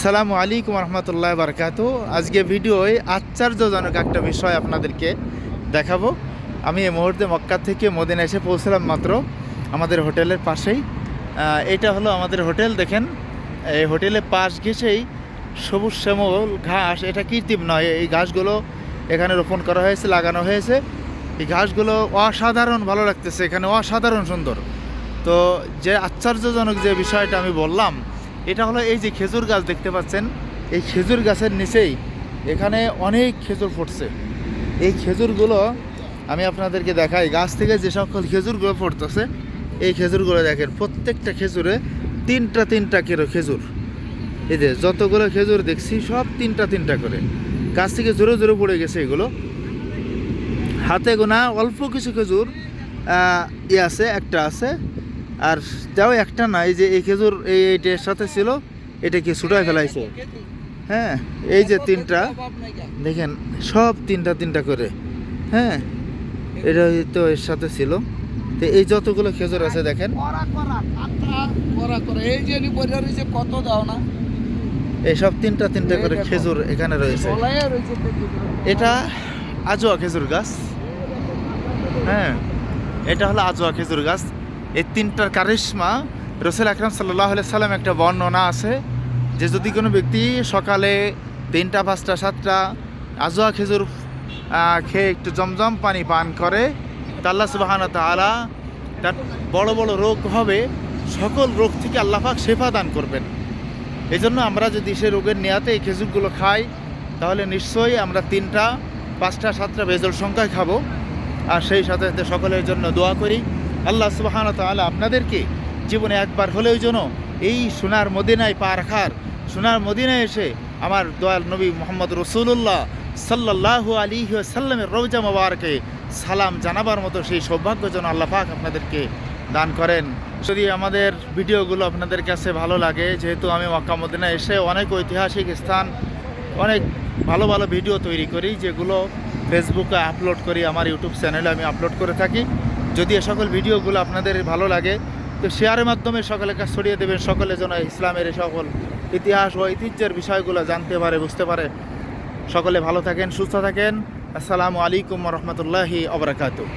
আসসালামু আলাইকুম রহমতুল্লাহ বারকাতু। আজকে ভিডিওয় আশ্চর্যজনক একটা বিষয় আপনাদেরকে দেখাবো। আমি এই মুহূর্তে মক্কা থেকে মদিনা এসে পৌঁছলাম মাত্র, আমাদের হোটেলের পাশেই। এটা হলো আমাদের হোটেল। দেখেন, এই হোটেলের পাশ ঘেঁষেই সবুজ শ্যামল ঘাস। এটা কৃত্রিম নয়, এই ঘাসগুলো এখানে রোপণ করা হয়েছে, লাগানো হয়েছে। এই ঘাসগুলো অসাধারণ ভালো লাগতেছে, এখানে অসাধারণ সুন্দর। তো যে আশ্চর্যজনক যে বিষয়টা আমি বললাম, এটা হলো এই যে খেজুর গাছ দেখতে পাচ্ছেন, এই খেজুর গাছের নিচেই এখানে অনেক খেজুর ফুটছে। এই খেজুরগুলো আমি আপনাদেরকে দেখাই। গাছ থেকে যে সকল খেজুরগুলো ফুটতেছে, এই খেজুরগুলো দেখেন, প্রত্যেকটা খেজুরে তিনটা করে খেজুর। এই যে যতগুলো খেজুর দেখছি সব তিনটা করে গাছ থেকে জোরে জোরে পড়ে গেছে। এগুলো হাতে গোনা অল্প কিছু খেজুর আছে, একটা আছে। আর যাও একটা না, এই যে এই খেজুর এইটার সাথে ছিল, এটা কি ছুটায় ফেলাইছে। হ্যাঁ, এই যে তিনটা দেখেন, সব তিনটা করে। হ্যাঁ, এটা তো এর সাথে ছিল। তো এই যতগুলো খেজুর আছে দেখেন, কত দাও না, এই সব তিনটা করে খেজুর এখানে রয়েছে। এটা আজোয়া খেজুর গাছ। হ্যাঁ, এটা হলো আজোয়া খেজুর গাছ। এই তিনটার কারিশমা রাসূল আকরাম সাল্লাল্লাহু আলাইহি সাল্লাম একটা বর্ণনা আছে যে যদি কোনো ব্যক্তি সকালে 3টা 5টা 7টা আজোয়া খেজুর খেয়ে একটু জমজম পানি পান করে, তা আল্লাহ সুবহানাহু ওয়া তাআলা তার বড় বড় রোগ হবে, সকল রোগ থেকে আল্লাহ পাক শেফা দান করবেন। এই জন্য আমরা যদি সে রোগের নেয়াতে এই খেজুরগুলো খাই, তাহলে নিশ্চয়ই আমরা 3টা 5টা 7টা বেজল সংখ্যায় খাবো। আর সেই সাথে সাথে সকলের জন্য দোয়া করি, আল্লাহ সুবহানাহু ওয়া তাআলা আপনাদেরকে জীবনে একবার হলেও যেন এই সোনার মদিনায় পা রাখার, সোনার মদিনায় এসে আমার দয়াল নবী মুহাম্মদ রাসূলুল্লাহ সাল্লাল্লাহু আলাইহি ওয়াসাল্লামের রওজা মোবারকে সালাম জানাবার মতো সেই সৌভাগ্য যেন আল্লাহ পাক আপনাদেরকে দান করেন। যদি আমাদের ভিডিওগুলো আপনাদের কাছে ভালো লাগে, যেহেতু আমি মক্কা মদিনা এসে অনেক ঐতিহাসিক স্থান, অনেক ভালো ভালো ভিডিও তৈরি করি, যেগুলো ফেসবুকে আপলোড করি, আমার ইউটিউব চ্যানেলে আমি আপলোড করে থাকি। যদি এ সকল ভিডিওগুলো আপনাদের ভালো লাগে, তো শেয়ারের মাধ্যমে সকলের কাছে ছড়িয়ে দেবেন, সকলে যেন ইসলামের এই সকল ইতিহাস ও ঐতিহ্যের বিষয়গুলো জানতে পারে, বুঝতে পারে। সকলে ভালো থাকেন, সুস্থ থাকেন। আসসালামু আলাইকুম রহমতুল্লাহি ওয়া বারাকাতুহু।